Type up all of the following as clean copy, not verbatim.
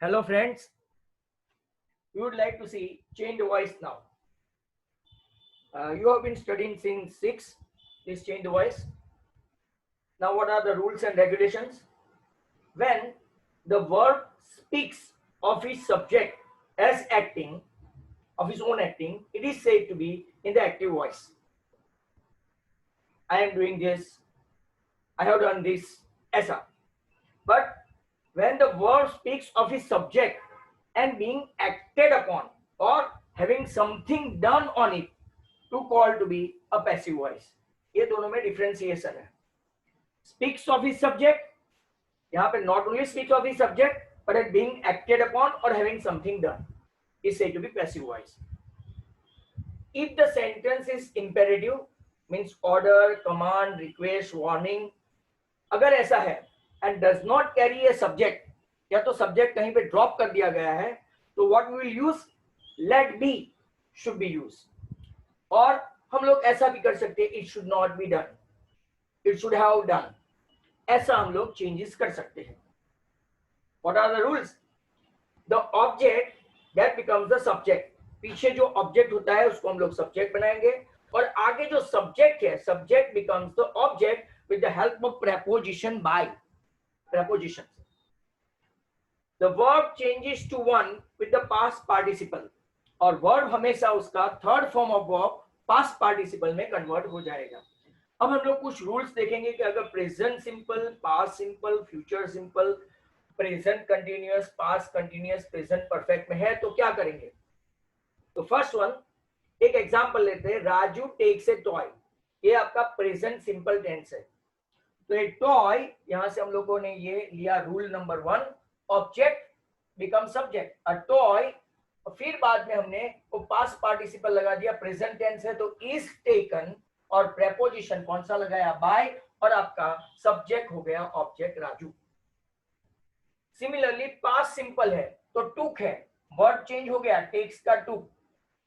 Hello friends, we would like to see change the voice now. You have been studying since 6, this change the voice. Now what are the rules and regulations? When the verb speaks of his subject as acting, of his own acting, it is said to be in the active voice. I am doing this, I have done this, aisa. But when the verb speaks of his subject and being acted upon or having something done on it, to call to be a passive voice. ये दोनों में differentiation है. Speaks of his subject, यहाँ पे not only speaks of his subject but it being acted upon or having something done is said to be passive voice. If the sentence is imperative, means order, command, request, warning, अगर ऐसा है and does not carry a subject, या तो subject कहीं पे drop कर दिया गया है, तो what we will use? Let be should be used. और हम लोग ऐसा भी कर सकते हैं, it should not be done, it should have done, ऐसा हम लोग चेंजेस कर सकते हैं. What are the rules? The object that becomes the subject, पीछे जो ऑब्जेक्ट होता है उसको हम लोग सब्जेक्ट बनाएंगे और आगे जो सब्जेक्ट है, subject becomes the object with the help of preposition by, preposition. The verb changes to one with the past participle, और वर्ब हमेशा उसका third form of verb past participle में कन्वर्ट हो जाएगा. अब हम लोग कुछ रूल्स देखेंगे कि अगर present simple, past simple, future simple, present continuous, past continuous, present perfect में है तो क्या करेंगे. तो फर्स्ट वन, एक एग्जांपल लेते हैं. राजू टेक्स ए टॉय, ये आपका प्रेजेंट सिंपल टेंस है. तो ए टॉय, यहां से हम लोगों ने ये लिया rule number 1, object become subject. A toy, और फिर बाद में हमने वो पास्ट पार्टिसिपल लगा दिया, प्रेजेंट टेंस है तो इज टेकन, और प्रेपोजिशन कौन सा लगाया? बाय, और आपका सब्जेक्ट हो गया object Raju. Similarly past simple है तो टुक है, वर्ब चेंज हो गया, टेक्स का टुक.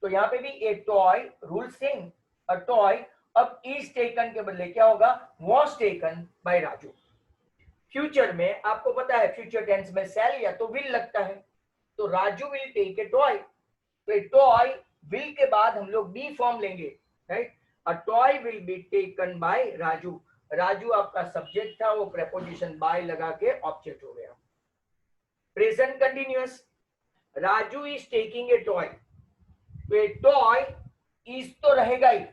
तो यहाँ पे भी ए toy, rule same, a toy. अब इज टेकन के बदले क्या होगा? Was taken by Raju. Future में आपको पता है फ्यूचर टेंस में शैल या तो विल लगता है, तो Raju will take a toy. तो ए टॉय विल के बाद हम लोग बी फॉर्म लेंगे, right. A toy will be taken by Raju. Raju आपका सब्जेक्ट था, वो प्रेपोजिशन बाय लगा के ऑब्जेक्ट हो गया. Present continuous, Raju is taking a toy. तो ए टॉय इज तो रहेगा ही,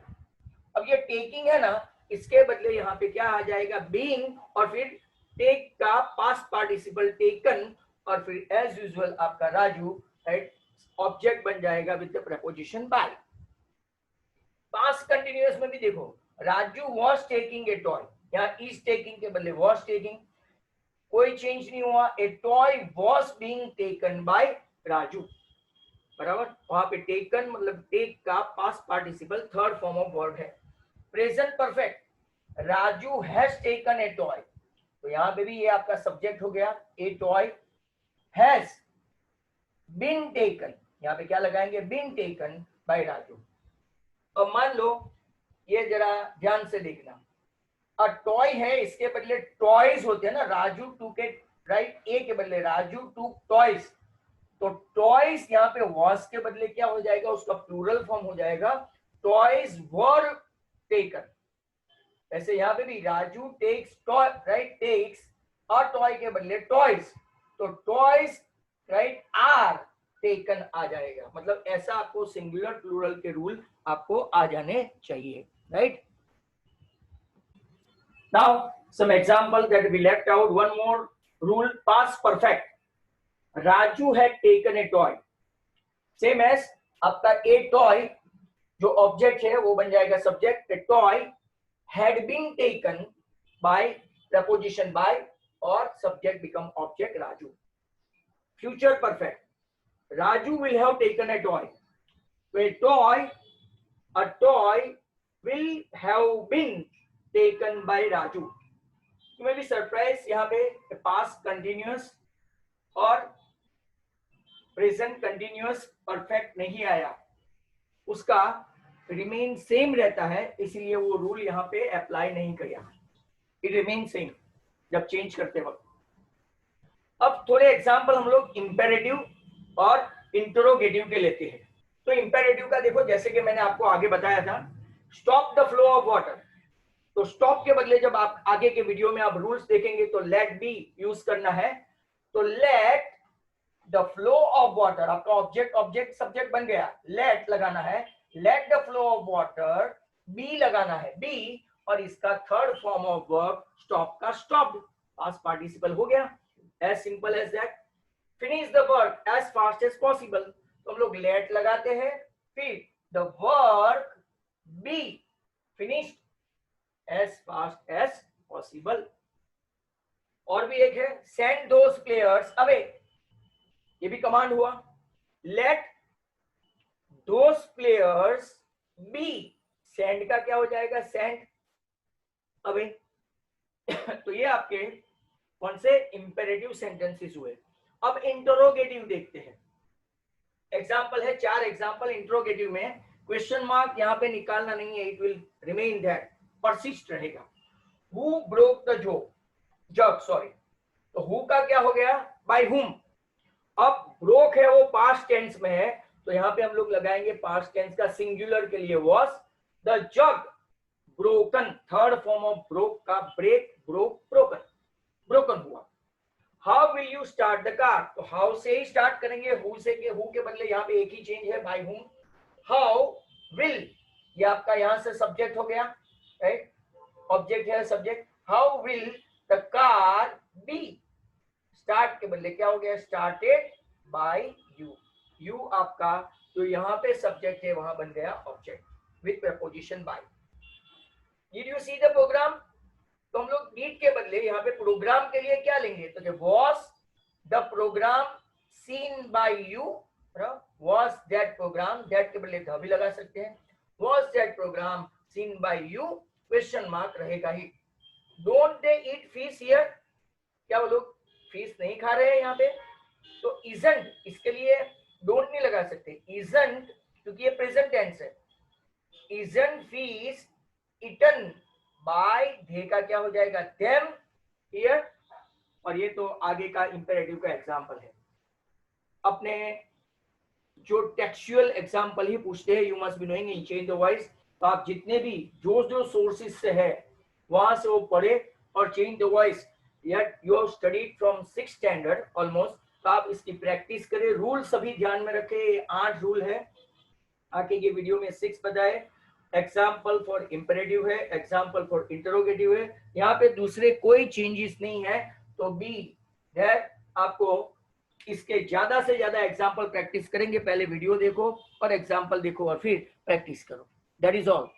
अब ये टेकिंग है ना, इसके बदले यहाँ पे क्या आ जाएगा? बीइंग, और फिर टेक का पास्ट पार्टिसिपल टेकन, और फिर एज यूजुअल आपका राजू, राइट, ऑब्जेक्ट बन जाएगा with the preposition by. Past continuous में भी देखो, Raju was taking a toy, यहाँ इज टेकिंग के बदले वाज टेकिंग, कोई चेंज नहीं हुआ. A toy was being taken by Raju, बराबर. वहां पे टेकन मतलब टेक का past participle third form of verb है. Present perfect, Raju has taken a toy, तो यहाँ पे भी ये आपका सब्जेक्ट हो गया. A toy has been taken, यहाँ पे क्या लगाएंगे? Been taken by Raju. अब मान लो, ये जरा ध्यान से देखना, अ टॉय है, इसके बदले टॉयज होते हैं ना, राजू टूक ए, राइट, ए के बदले राजू टूक टॉयज, तो टॉयज यहाँ पे वॉज के बदले क्या हो जाएगा? उसका प्लूरल फॉर्म हो जाएगा टॉयज वर टेकन. ऐसे यहाँ पे भी Raju takes toy, right, takes a toy के बदले टॉयज, तो टॉयज, राइट, आर टेकन आ जाएगा. मतलब ऐसा आपको सिंगुलर प्लूरल के रूल आपको आ जाने चाहिए, right. Now some example that we left out. One more rule, past perfect. Raju had taken a toy, same as आपका ए टॉय जो ऑब्जेक्ट है वो बन जाएगा subject. A toy had been taken by preposition by, or subject become object Raju. Future perfect, Raju will have taken a toy. So a toy will have been taken by Raju. You may be surprised, यहाँ पे past continuous और present continuous perfect नहीं आया, उसका remain same रहता है, इसलिए वो रूल यहाँ पे अप्लाई नहीं किया. इट रिमेन सेम जब चेंज करते वक्त. अब अब थोड़े एग्जांपल हम लोग इंपेरेटिव और इंटरोगेटिव के लेते हैं। तो इंपेरेटिव का देखो, जैसे कि मैंने आपको आगे बताया था, stop the flow of water. तो स्टॉप के बदले जब आप आगे के वीडियो में आप रूल्स देखेंगे तो लेट बी यूज करना है। तो let the flow of water, आपका ऑब्जेक्ट ऑब्जेक्ट सब्जेक्ट बन गया, लेट लगाना है, let the flow of water, be लगाना है, बी, और इसका third form of verb stop का स्टॉप्ड, पास्ट पार्टिसिपल हो गया, as simple as that. Finish the work as fast as possible, तो हम लोग लेट लगाते हैं, फिर the work be finished as fast as possible. और भी एक है, सेंड दोज प्लेयर्स अवे, ये भी कमांड हुआ, let those players be, send का क्या हो जाएगा, सेंड अवे। तो ये आपके कौन से इंपेरेटिव सेंटेंसेस हुए। अब इंटरोगेटिव देखते हैं। एग्जाम्पल है, 4 एग्जाम्पल इंटरोगेटिव में। क्वेश्चन मार्क यहाँ पे निकालना नहीं है, it will remain that, persist रहेगा। Who broke the jug, sorry, तो हु का क्या हो गया, बाय हुम। अब ब्रोक है वो पास्ट टेंस में है, तो यहाँ पे हम लोग लगाएंगे पास्ट टेंस का सिंगुलर के लिए was the jug broken, third form of broke का ब्रेक, ब्रोक, ब्रोकन, ब्रोकन हुआ। How will you start the car, तो हाउ से ही स्टार्ट करेंगे, हु से के, हु के बदले यहाँ पे एक ही चेंज है, बाय हुम। हाउ विल, ये आपका यहाँ से सब्जेक्ट हो गया, राइट, ऑब्जेक्ट है subject. How will the car be, start के बदले क्या हो गया, स्टार्टेड बाय यू, यू आपका जो यहाँ पे सब्जेक्ट है वहां बन गया object with preposition by. Did you see the programme, तो हम लोग डीड के बदले यहाँ पे प्रोग्राम के लिए क्या लेंगे, तो was the program seen by you, was that program, that के बदले द भी लगा सकते हैं, was that program seen by you, question mark रहेगा ही। Don't they eat fish here, क्या वो लोग फिश नहीं खा रहे हैं यहाँ पे, तो इजंट, इसके लिए डोंट नहीं लगा सकते, इजंट क्योंकि ये प्रेजेंट टेंस है, इजंट फिश ईटन बाय, दे का क्या हो जाएगा, देम हियर। और ये तो आगे का इंपेरेटिव का एग्जांपल है। अपने जो टेक्सचुअल एग्जांपल ही पूछते हैं, you must be knowing in change the voice, तो आप जितने भी जो सोर्सेस से है वहां से वो पढ़े और change the voice, yet you have studied from 6th standard almost, तो आप इसकी प्रैक्टिस करें। रूल सभी ध्यान में रखें, 8 रूल है, आगे के वीडियो में 6 बताए। एग्जाम्पल फॉर इंपेरेटिव है, एग्जाम्पल फॉर इंटरोगेटिव है, यहाँ पे दूसरे कोई चेंजेस नहीं है, तो बी दैट आपको इसके ज्यादा से ज्यादा एग्जाम्पल प्रैक्टिस करेंगे, पहले वीडियो देखो और एग्जाम्पल देखो और फिर प्रैक्टिस करो, दैट इज ऑल।